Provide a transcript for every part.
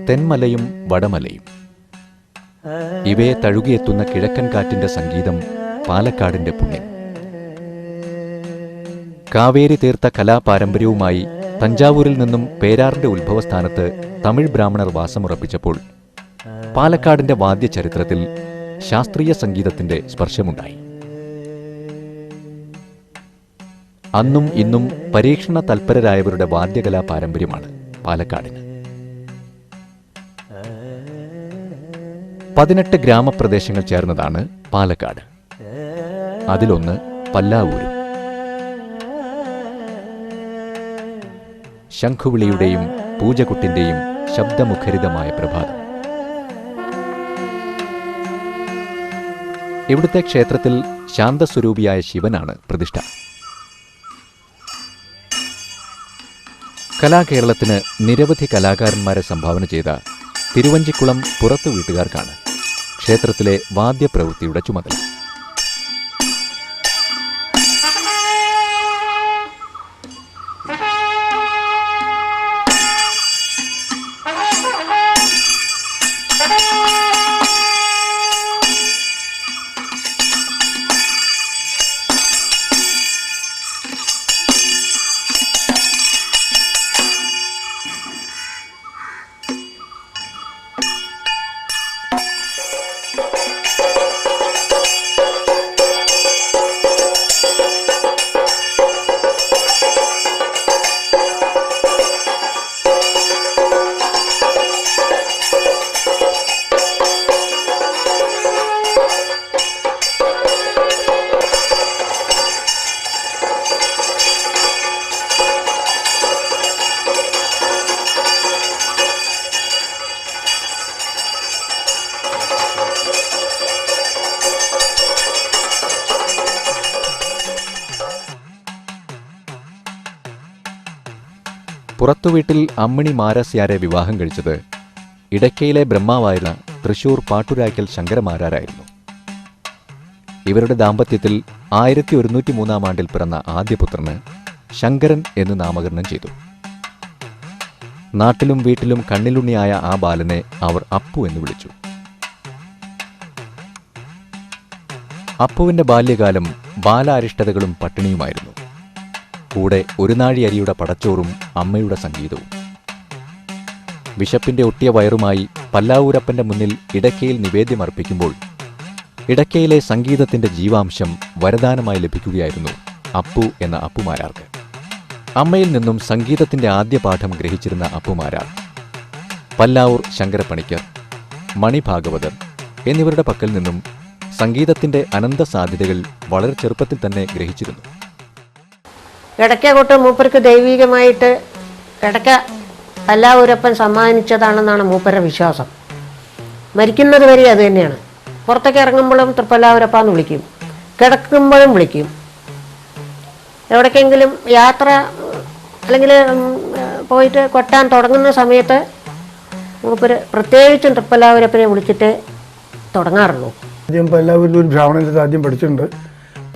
തെന്മലയും വടമലയും ഇവയെ തഴുകിയെത്തുന്ന കിഴക്കൻ കാറ്റിന്റെ സംഗീതം പാലക്കാടിന്റെ പുണ്യം. കാവേരി തീർത്ത കലാപാരമ്പര്യവുമായി തഞ്ചാവൂരിൽ നിന്നും പേരാറിന്റെ ഉത്ഭവസ്ഥാനത്ത് തമിഴ് ബ്രാഹ്മണർ വാസമുറപ്പിച്ചപ്പോൾ പാലക്കാടിന്റെ വാദ്യചരിത്രത്തിൽ ശാസ്ത്രീയ സംഗീതത്തിന്റെ സ്പർശമുണ്ടായി. അന്നും ഇന്നും പരീക്ഷണ തൽപരരായവരുടെ വാദ്യകലാ പാരമ്പര്യമാണ് പാലക്കാടിന്. 18 ഗ്രാമപ്രദേശങ്ങൾ ചേർന്നതാണ് പാലക്കാട്. അതിലൊന്ന് പല്ലാവൂരും. ശംഖുവിളിയുടെയും പൂജകുട്ടിന്റെയും ശബ്ദമുഖരിതമായ പ്രഭാതം. ഇവിടുത്തെ ക്ഷേത്രത്തിൽ ശാന്തസ്വരൂപിയായ ശിവനാണ് പ്രതിഷ്ഠ. കലാകേരളത്തിന് നിരവധി കലാകാരന്മാരെ സംഭാവന ചെയ്ത തിരുവഞ്ചിക്കുളം പുറത്തു വീട്ടുകാർക്കാണ് ക്ഷേത്രത്തിലെ വാദ്യപ്രവൃത്തിയുടെ ചുമതല. പുറത്തുവീട്ടിൽ അമ്മിണി മാരസ്യാരെ വിവാഹം കഴിച്ചത് ഇടയ്ക്കയിലെ ബ്രഹ്മാവായിരുന്ന തൃശൂർ പാട്ടുരായ്ക്കൽ ശങ്കരമാരാരായിരുന്നു. ഇവരുടെ ദാമ്പത്യത്തിൽ 1103 ആണ്ടിൽ പിറന്ന ആദ്യപുത്രന് ശങ്കരൻ എന്ന് നാമകരണം ചെയ്തു. നാട്ടിലും വീട്ടിലും കണ്ണിലുണ്ണിയായ ആ ബാലനെ അവർ അപ്പു എന്ന് വിളിച്ചു. അപ്പുവിന്റെ ബാല്യകാലം ബാലാരിഷ്ടതകളും പട്ടിണിയുമായിരുന്നു. കൂടെ ഒരു നാഴി അരിയുടെ പടച്ചോറും അമ്മയുടെ സംഗീതവും. വിശപ്പിന്റെ ഒട്ടിയ വയറുമായി പല്ലാവൂരപ്പന്റെ മുന്നിൽ ഇടയ്ക്കയിൽ നിവേദ്യമർപ്പിക്കുമ്പോൾ ഇടയ്ക്കയിലെ സംഗീതത്തിന്റെ ജീവാംശം വരദാനമായി ലഭിക്കുകയായിരുന്നു അപ്പു എന്ന അപ്പുമാരാർക്ക്. അമ്മയിൽ നിന്നും സംഗീതത്തിന്റെ ആദ്യ പാഠം ഗ്രഹിച്ചിരുന്ന അപ്പുമാരാർ പല്ലാവൂർ ശങ്കരപ്പണിക്കർ, മണിഭാഗവതർ എന്നിവരുടെ പക്കൽ നിന്നും സംഗീതത്തിന്റെ അനന്ത സാധ്യതകൾ വളരെ ചെറുപ്പത്തിൽ തന്നെ ഗ്രഹിച്ചിരുന്നു. ഇടയ്ക്കോട്ട് മൂപ്പർക്ക് ദൈവികമായിട്ട് ഇടയ്ക്ക പല്ലാവൂരപ്പൻ സമ്മാനിച്ചതാണെന്നാണ് മൂപ്പരുടെ വിശ്വാസം. മരിക്കുന്നത് വരെ അത് തന്നെയാണ്. പുറത്തേക്ക് ഇറങ്ങുമ്പോഴും തൃപ്പല്ലാവൂരപ്പാന്ന് വിളിക്കും, കിടക്കുമ്പോഴും വിളിക്കും. എവിടേക്കെങ്കിലും യാത്ര അല്ലെങ്കിൽ പോയിട്ട് കൊട്ടാൻ തുടങ്ങുന്ന സമയത്ത് മൂപ്പര് പ്രത്യേകിച്ചും തൃപ്പല്ലാവൂരപ്പനെ വിളിച്ചിട്ട് തുടങ്ങാറുള്ളൂ. ആദ്യം പല്ലാവൂരിൽ ഒരു ബ്രാഹ്മണൻ്റെ ആദ്യം പഠിച്ചിട്ടുണ്ട്.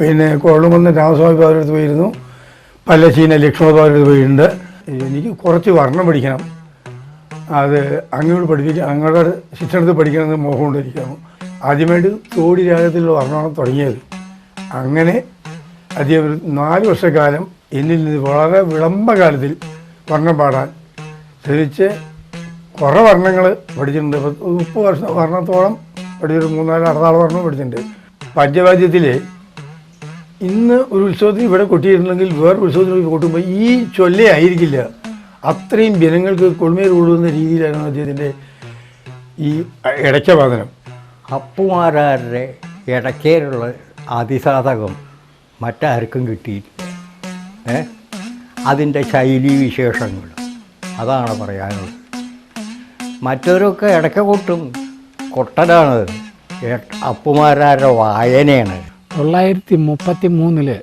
പിന്നെ കോളുംകുന്ന് രാമസ്വാമി പാവരടുത്ത് പോയിരുന്നു, പല്ലശ്ശീന ലക്ഷ്മണപാവരടുത്ത് പോയിട്ടുണ്ട്. എനിക്ക് കുറച്ച് വർണ്ണം പഠിക്കണം, അത് അങ്ങോട്ട് പഠിപ്പിക്കുക, അങ്ങോട്ട് ശിക്ഷണത്തിൽ പഠിക്കണമെന്ന് മോഹം കൊണ്ടിരിക്കാമോ. ആദ്യമായിട്ട് തോടി രാഗത്തിലുള്ള വർണ്ണമാണ് തുടങ്ങിയത്. അങ്ങനെ അദ്ദേഹം ഒരു 4 വർഷക്കാലം എന്നിൽ നിന്ന് വളരെ വിളംബകാലത്തിൽ വർണ്ണം പാടാൻ ശ്രമിച്ച് കുറേ വർണ്ണങ്ങൾ പഠിച്ചിട്ടുണ്ട്. 30 വർണ്ണത്തോളം പഠിച്ചിട്ട് 3-4 അറുതാൾ വർണ്ണം പഠിച്ചിട്ടുണ്ട്. പഞ്ചവാദ്യത്തിൽ ഇന്ന് ഒരു ഉത്സവത്തിന് ഇവിടെ കൊട്ടിയിരുന്നെങ്കിൽ വേറെ ഉത്സവത്തിന് കൊട്ടുമ്പോൾ ഈ ചൊല്ലയായിരിക്കില്ല. അത്രയും ജനങ്ങൾക്ക് കൊള്മേൽ കൊള്ളുന്ന രീതിയിലായിരുന്നു അദ്ദേഹത്തിൻ്റെ ഈ ഇടയ്ക്കവാദനം. അപ്പുമാരാരുടെ ഇടയ്ക്കേലുള്ള അതിസാധകം മറ്റാർക്കും കിട്ടിയില്ല. അതിൻ്റെ ശൈലീ വിശേഷങ്ങൾ അതാണ് പറയാനുള്ളത്. മറ്റവരൊക്കെ ഇടയ്ക്ക കൊട്ടും, കൊട്ടലാണ്. അപ്പുമാരാരുടെ വായനയാണ്. 1933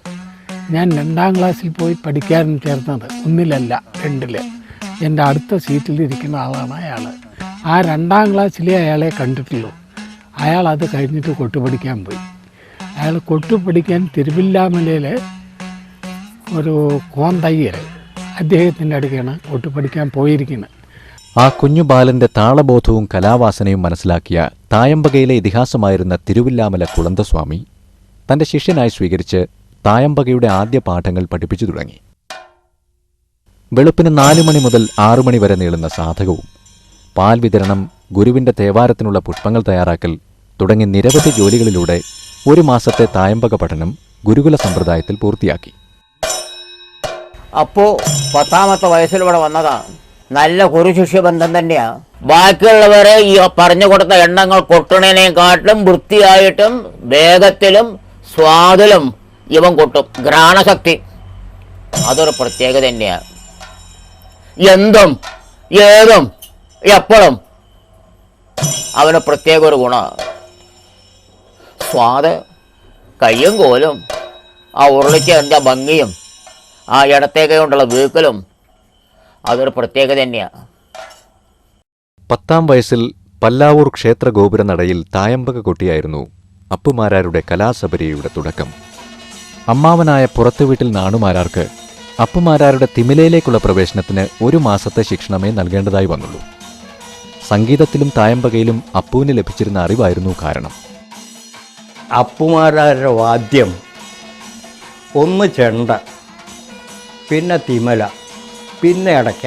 ഞാൻ 2ാം ക്ലാസ്സിൽ പോയി പഠിക്കാൻ ചേർന്നത്, 1-ലല്ല 2-ൽ. എൻ്റെ അടുത്ത സീറ്റിലിരിക്കുന്ന ആളാണ് അയാൾ. ആ 2ാം ക്ലാസ്സിലേ അയാളെ കണ്ടിട്ടുള്ളൂ. അയാൾ അത് കഴിഞ്ഞിട്ട് കൊട്ടുപഠിക്കാൻ പോയി. അയാൾ കൊട്ടുപഠിക്കാൻ തിരുവില്ലാമലയിൽ ഒരു കോന്തയ്യർ അദ്ദേഹത്തിൻ്റെ അടുക്കാണ് ഒട്ട് പഠിക്കാൻ പോയിരിക്കുന്നത്. ആ കുഞ്ഞു ബാലന്റെ താളബോധവും കലാവാസനയും മനസ്സിലാക്കിയ തായമ്പകയിലെ ഇതിഹാസമായിരുന്ന തിരുവില്ലാമല കുളന്തസ്വാമി തന്റെ ശിഷ്യനായി സ്വീകരിച്ച് തായമ്പകയുടെ ആദ്യ പാഠങ്ങൾ പഠിപ്പിച്ചു തുടങ്ങി. വെളുപ്പിന് 4 മണി മുതൽ 6 മണി വരെ നീളുന്ന സാധകവും പാൽ വിതരണം, ഗുരുവിന്റെ തേവാരത്തിനുള്ള പുഷ്പങ്ങൾ തയ്യാറാക്കൽ തുടങ്ങി നിരവധി ജോലികളിലൂടെ 1 മാസത്തെ തായമ്പക പഠനം ഗുരുകുല സമ്പ്രദായത്തിൽ പൂർത്തിയാക്കി. അപ്പോൾ 10ാമത്തെ വയസ്സിൽ ഇവിടെ വന്നതാണ്. നല്ല ഗുരുശിഷ്യബന്ധം തന്നെയാണ്. ബാക്കിയുള്ളവരെ ഈ പറഞ്ഞു കൊടുത്ത എണ്ണങ്ങൾ കൊട്ടണേനെക്കാട്ടിലും വൃത്തിയായിട്ടും വേഗത്തിലും സ്വാദിലും ഇവൻ കൊട്ടും. ഘ്രാണശക്തി അതൊരു പ്രത്യേകത തന്നെയാണ്. എന്തും ഏതും എപ്പോഴും അവന് പ്രത്യേക ഒരു ഗുണമാണ്. സ്വാദ്, കയ്യും കോലും, ആ ഉരുളിച്ചേർന്ന ഭംഗിയും ആ ഇടത്തേക്ക് കൊണ്ടുള്ള വീക്കലും അതൊരു പ്രത്യേകത തന്നെയാണ്. 10ാം വയസ്സിൽ പല്ലാവൂർ ക്ഷേത്ര ഗോപുരനടയിൽ തായമ്പക കൊട്ടിയായിരുന്നു അപ്പുമാരാരുടെ കലാസബരിയുടെ തുടക്കം. അമ്മാവനായ പുറത്തു വീട്ടിൽ നാണുമാരാർക്ക് അപ്പുമാരാരുടെ തിമിലയിലേക്കുള്ള പ്രവേശനത്തിന് 1 മാസത്തെ ശിക്ഷണമേ നൽകേണ്ടതായി വന്നുള്ളൂ. സംഗീതത്തിലും തായമ്പകയിലും അപ്പുവിന് ലഭിച്ചിരുന്ന അറിവായിരുന്നു കാരണം. അപ്പുമാരാരുടെ വാദ്യം ഒന്ന് ചെണ്ട, പിന്നെ തിമല, പിന്നെ അടയ്ക്ക.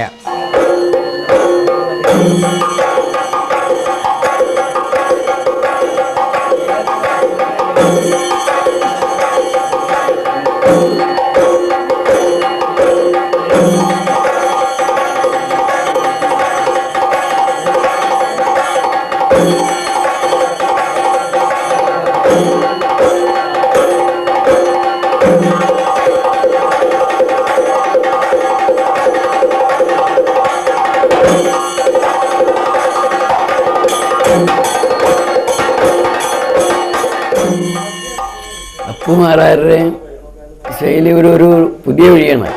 അപ്പുമാരാരുടെ ശൈലി ഒരു പുതിയ വഴിയാണ്.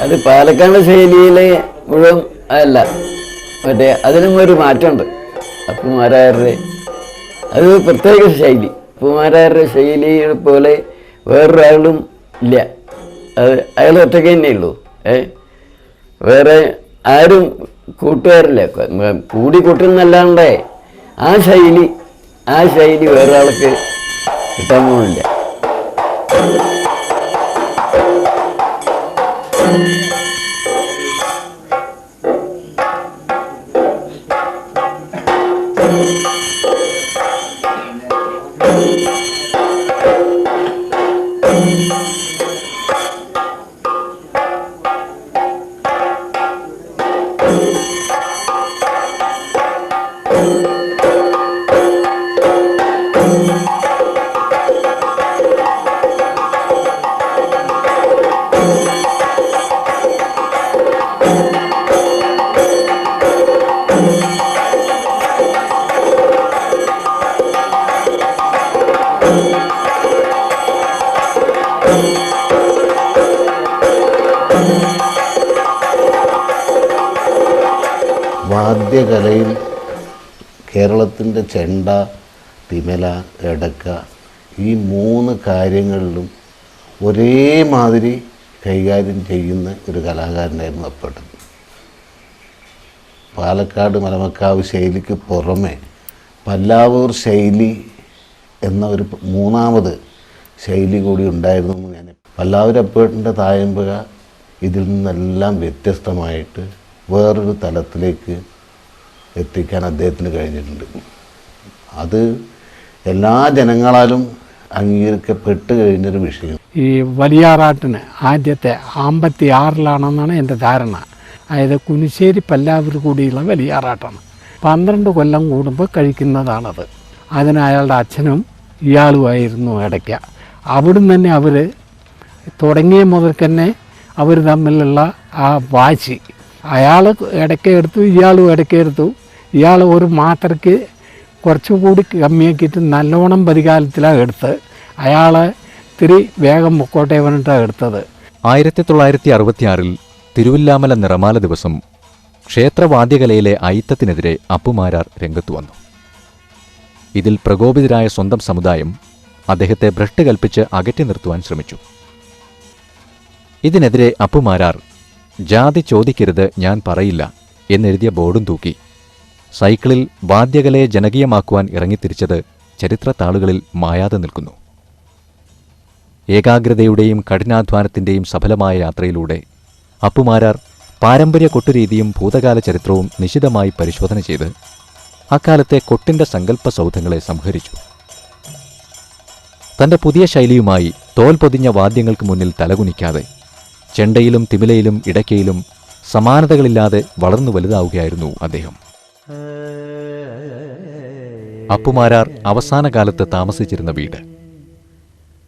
അത് പാലക്കാട് ശൈലിയിലെ മുഴുവൻ അല്ല, മറ്റേ അതിനും ഒരു മാറ്റമുണ്ട്. അപ്പുമാരാരുടെ അത് പ്രത്യേക ശൈലി. അപ്പുമാരാരുടെ ശൈലിയെ പോലെ വേറൊരാളും ഇല്ല. അയാൾ ഒറ്റയ്ക്ക് തന്നെ ഉള്ളൂ. വേറെ ആരും കൂട്ടുകാരില്ല. കൂടി കൂട്ടുന്നല്ലാണ്ടേ ആ ശൈലി വേറൊരാൾക്ക് കിട്ടാൻ പോകുന്നില്ല. വാദ്യകലയിൽ കേരളത്തിൻ്റെ ചെണ്ട, തിമല, എടക്ക ഈ 3 കാര്യങ്ങളിലും ഒരേമാതിരി കൈകാര്യം ചെയ്യുന്ന ഒരു കലാകാരനായിരുന്നു അപ്പേട്ടൻ. പാലക്കാട് മലമക്കാവ് ശൈലിക്ക് പുറമെ പല്ലാവൂർ ശൈലി എന്ന ഒരു 3ാമത് ശൈലി കൂടി ഉണ്ടായിരുന്നു എന്ന് ഞാൻ. പല്ലാവൂർ അപ്പേട്ടൻ്റെ തായമ്പക ഇതിൽ നിന്നെല്ലാം വ്യത്യസ്തമായിട്ട് വേറൊരു തലത്തിലേക്ക് എത്തിക്കാൻ അദ്ദേഹത്തിന് കഴിഞ്ഞിട്ടുണ്ട്. അത് എല്ലാ ജനങ്ങളാലും അംഗീകരിക്കപ്പെട്ട് കഴിഞ്ഞൊരു വിഷയം. ഈ വലിയാറാട്ടിന് ആദ്യത്തെ 56-ലാണെന്നാണ് എൻ്റെ ധാരണ. അതായത് കുനിശ്ശേരി പല്ലാവൂർ കൂടിയുള്ള വലിയാറാട്ടാണ്. 12 കൊല്ലം കൂടുമ്പോൾ കഴിക്കുന്നതാണത്. അതിന് അയാളുടെ അച്ഛനും ഇയാളുമായിരുന്നു ഇടയ്ക്ക. അവിടുന്ന് തന്നെ അവർ തുടങ്ങിയ മുതൽ തന്നെ അവർ തമ്മിലുള്ള ആ വാശി, അയാൾ ഇടയ്ക്കെടുത്തു, ഇയാളും ഇടയ്ക്കെടുത്തു. ഇയാൾ ഒരു മാത്രയ്ക്ക് കുറച്ചുകൂടി കമ്മിയാക്കിയിട്ട് നല്ലോണം പരികാലത്തിലാണ് എടുത്ത്, അയാളെ ഇത്തിരി വേഗം മുക്കോട്ടെ പറഞ്ഞിട്ടാണ് എടുത്തത്. 1966-ൽ തിരുവില്ലാമല നിറമാല ദിവസം ക്ഷേത്രവാദ്യകലയിലെ അയിത്തത്തിനെതിരെ അപ്പുമാരാർ രംഗത്തു വന്നു. ഇതിൽ പ്രകോപിതരായ സ്വന്തം സമുദായം അദ്ദേഹത്തെ ഭ്രഷ്ട് കൽപ്പിച്ച് അകറ്റി നിർത്തുവാൻ ശ്രമിച്ചു. ഇതിനെതിരെ അപ്പുമാരാർ ജാതി ചോദിക്കരുത് ഞാൻ പറയില്ല എന്നെഴുതിയ ബോർഡും തൂക്കി. സൈക്കിളിൽ വാദ്യകലയെ ജനകീയമാക്കുവാൻ ഇറങ്ങിത്തിരിച്ചത് ചരിത്രത്താളുകളിൽ മായാതെ നിൽക്കുന്നു. ഏകാഗ്രതയുടെയും കഠിനാധ്വാനത്തിൻ്റെയും സഫലമായ യാത്രയിലൂടെ അപ്പുമാരാർ പാരമ്പര്യ കൊട്ടുരീതിയും ഭൂതകാല ചരിത്രവും നിശിതമായി പരിശോധന ചെയ്ത് അക്കാലത്തെ കൊട്ടിൻ്റെ സങ്കല്പ സൗധങ്ങളെ സംഹരിച്ചു. തൻ്റെ പുതിയ ശൈലിയുമായി തോൽ പൊതിഞ്ഞ വാദ്യങ്ങൾക്ക് മുന്നിൽ തലകുനിക്കാതെ ചെണ്ടയിലും തിമിലയിലും ഇടയ്ക്കയിലും സമാനതകളില്ലാതെ വളർന്നു വലുതാവുകയായിരുന്നു അദ്ദേഹം. അപ്പുമാരാർ അവസാന കാലത്ത് താമസിച്ചിരുന്ന വീട്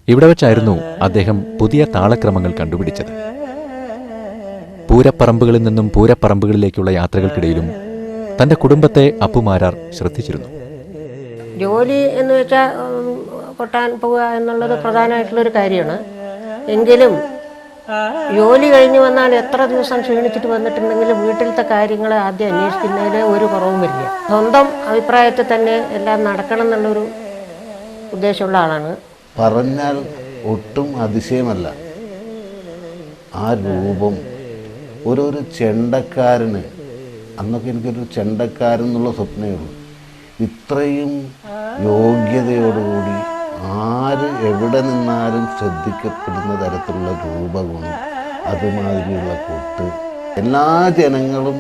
ഇവിടെ വച്ചായിരുന്നു അദ്ദേഹം പുതിയ താളക്രമങ്ങൾ കണ്ടുപിടിച്ചത്. പൂരപ്പറമ്പുകളിൽ നിന്നും പൂരപ്പറമ്പുകളിലേക്കുള്ള യാത്രകൾക്കിടയിലും തൻ്റെ കുടുംബത്തെ അപ്പുമാരാർ ശ്രദ്ധിച്ചിരുന്നു. ജോലി എന്ന് വെച്ചാൽ കൊട്ടാൻ പോവുക എന്നുള്ളത് പ്രധാനമായിട്ടുള്ളൊരു കാര്യമാണ്. എങ്കിലും ജോലി കഴിഞ്ഞ് വന്നാൽ എത്ര ദിവസം ക്ഷീണിച്ചിട്ട് വന്നിട്ടുണ്ടെങ്കിലും വീട്ടിലത്തെ കാര്യങ്ങൾ ആദ്യം അന്വേഷിക്കുന്നതിൽ ഒരു കുറവും വരില്ല. സ്വന്തം അഭിപ്രായത്തിൽ തന്നെ എല്ലാം നടക്കണം എന്നുള്ളൊരു ഉദ്ദേശമുള്ള ആളാണ്. പറഞ്ഞാൽ ഒട്ടും അതിശയമല്ല. ആ രൂപം ഒരു ചെണ്ടക്കാരന്, അന്നൊക്കെ എനിക്കൊരു ചെണ്ടക്കാരൻ എന്നുള്ള സ്വപ്നമേ ഉള്ളൂ. ഇത്രയും യോഗ്യതയോടുകൂടി ആര് എവിടെ നിന്നാലും ശ്രദ്ധിക്കപ്പെടുന്ന തരത്തിലുള്ള രൂപഗുണം, അതുമാതിരിയുള്ള കൊട്ട്, എല്ലാ ജനങ്ങളും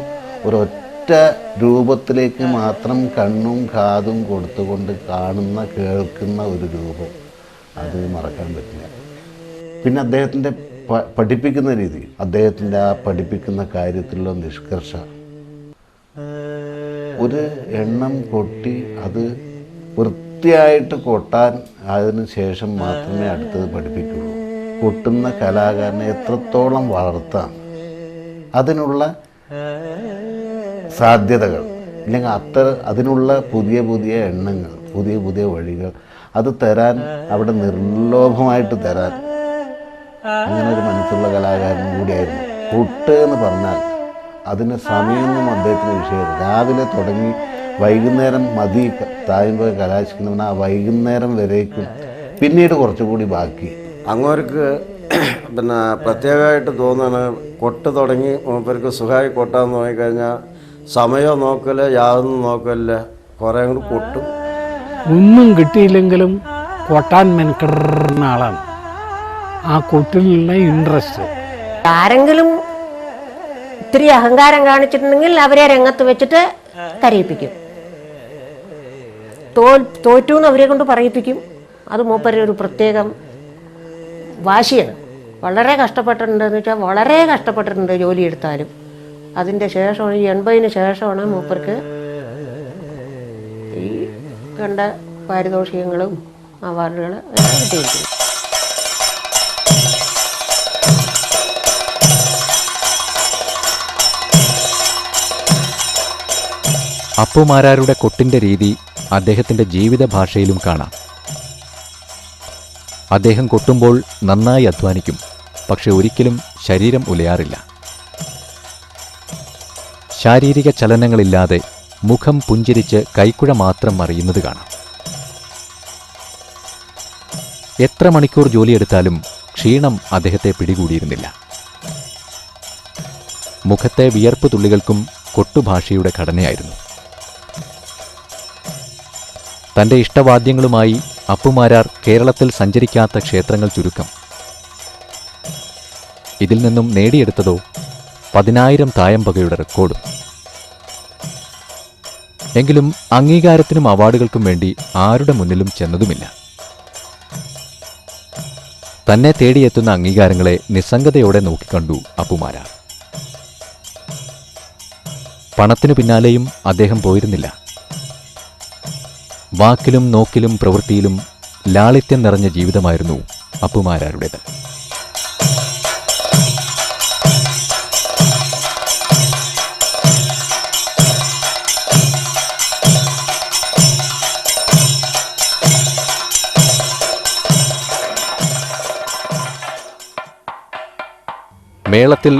ഒരൊറ്റ രൂപത്തിലേക്ക് മാത്രം കണ്ണും കാതും കൊടുത്തുകൊണ്ട് കാണുന്ന കേൾക്കുന്ന ഒരു രൂപം, അത് മറക്കാൻ പറ്റില്ല. പിന്നെ അദ്ദേഹത്തിൻ്റെ പഠിപ്പിക്കുന്ന രീതി, അദ്ദേഹത്തിൻ്റെ ആ പഠിപ്പിക്കുന്ന കാര്യത്തിലുള്ള നിഷ്കർഷ, ഒരു എണ്ണം കൊട്ടി അത് വൃത്തിയായിട്ട് കൊട്ടാൻ അതിന് ശേഷം മാത്രമേ അടുത്തത് പഠിപ്പിക്കുള്ളൂ. കൊട്ടുന്ന കലാകാരനെ എത്രത്തോളം വളർത്താം, അതിനുള്ള സാധ്യതകൾ, ഇല്ലെങ്കിൽ അതിനുള്ള പുതിയ പുതിയ എണ്ണങ്ങൾ, പുതിയ പുതിയ വഴികൾ അത് തരാൻ, അവിടെ നിർലോഭമായിട്ട് തരാൻ അങ്ങനെ ഒരു മനസ്സുള്ള കലാകാരൻ കൂടിയായിരുന്നു. കൊട്ട് എന്ന് പറഞ്ഞാൽ അതിന് സമയമൊന്നും അദ്ദേഹത്തിന് വിഷയമില്ല. രാവിലെ തുടങ്ങി വൈകുന്നേരം മതി തായമ്പ കലാശിക്കുന്നവന്, ആ വൈകുന്നേരം വരേക്കും പിന്നീട് കുറച്ചുകൂടി ബാക്കി. അങ്ങോർക്ക് പിന്നെ പ്രത്യേകമായിട്ട് തോന്നുന്നത് കൊട്ട് തുടങ്ങി മൂപ്പർക്ക് സുഖമായി കൊട്ടാന്ന് നോക്കിക്കഴിഞ്ഞാൽ സമയം നോക്കല, യാതൊന്നും നോക്കല്ല, കുറേ കൂടി കൊട്ടും. ഒന്നും കിട്ടിയില്ലെങ്കിലും കൊട്ടാൻ മെനക്കെടുന്ന ആളാണ്. ആ കൊട്ടിലുള്ള ഇൻട്രസ്റ്റ്. ആരെങ്കിലും ഇത്തിരി അഹങ്കാരം കാണിച്ചിട്ടുണ്ടെങ്കിൽ അവരെ രംഗത്ത് വെച്ചിട്ട് കരയിപ്പിക്കും. തോറ്റു എന്ന് അവരെ കൊണ്ട് പറയിപ്പിക്കും. അത് മൂപ്പരുടെ ഒരു പ്രത്യേകം വാശിയാണ്. വളരെ കഷ്ടപ്പെട്ടിട്ടുണ്ടെന്ന് വെച്ചാൽ വളരെ കഷ്ടപ്പെട്ടിട്ടുണ്ട് ജോലി എടുത്താലും. അതിൻ്റെ ശേഷമാണ്, ഈ 80-ന് ശേഷമാണ് മൂപ്പർക്ക് ഈ കണ്ട പാരിതോഷികങ്ങളും അവാർഡുകൾ കിട്ടിയിരിക്കുന്നത്. അപ്പുമാരാരുടെ കൊട്ടിൻ്റെ രീതി അദ്ദേഹത്തിൻ്റെ ജീവിത ഭാഷയിലും കാണാം. അദ്ദേഹം കൊട്ടുമ്പോൾ നന്നായി അധ്വാനിക്കും, പക്ഷെ ഒരിക്കലും ശരീരം ഉലയാറില്ല. ശാരീരിക ചലനങ്ങളില്ലാതെ മുഖം പുഞ്ചിരിച്ച് കൈക്കുഴ മാത്രം അറിയുന്നത് കാണാം. എത്ര മണിക്കൂർ ജോലിയെടുത്താലും ക്ഷീണം അദ്ദേഹത്തെ പിടികൂടിയിരുന്നില്ല. മുഖത്തെ വിയർപ്പ് തുള്ളികൾക്കും കൊട്ടുഭാഷയുടെ ഘടനയായിരുന്നു. തൻ്റെ ഇഷ്ടവാദ്യങ്ങളുമായി അപ്പുമാരാർ കേരളത്തിൽ സഞ്ചരിക്കാത്ത ക്ഷേത്രങ്ങൾ ചുരുക്കം. ഇതിൽ നിന്നും നേടിയെടുത്തതോ 10,000 തായമ്പകയുടെ റെക്കോർഡും. എങ്കിലും അംഗീകാരത്തിനും അവാർഡുകൾക്കും വേണ്ടി ആരുടെ മുന്നിലും ചെന്നതുമില്ല. തന്നെ തേടിയെത്തുന്ന അംഗീകാരങ്ങളെ നിസ്സംഗതയോടെ നോക്കിക്കണ്ടു അപ്പുമാരാർ. പണത്തിനു പിന്നാലെയും അദ്ദേഹം പോയിരുന്നില്ല. വാക്കിലും നോക്കിലും പ്രവൃത്തിയിലും ലാളിത്യം നിറഞ്ഞ ജീവിതമായിരുന്നു അപ്പുമാരാരുടേത്. മേളത്തിൽ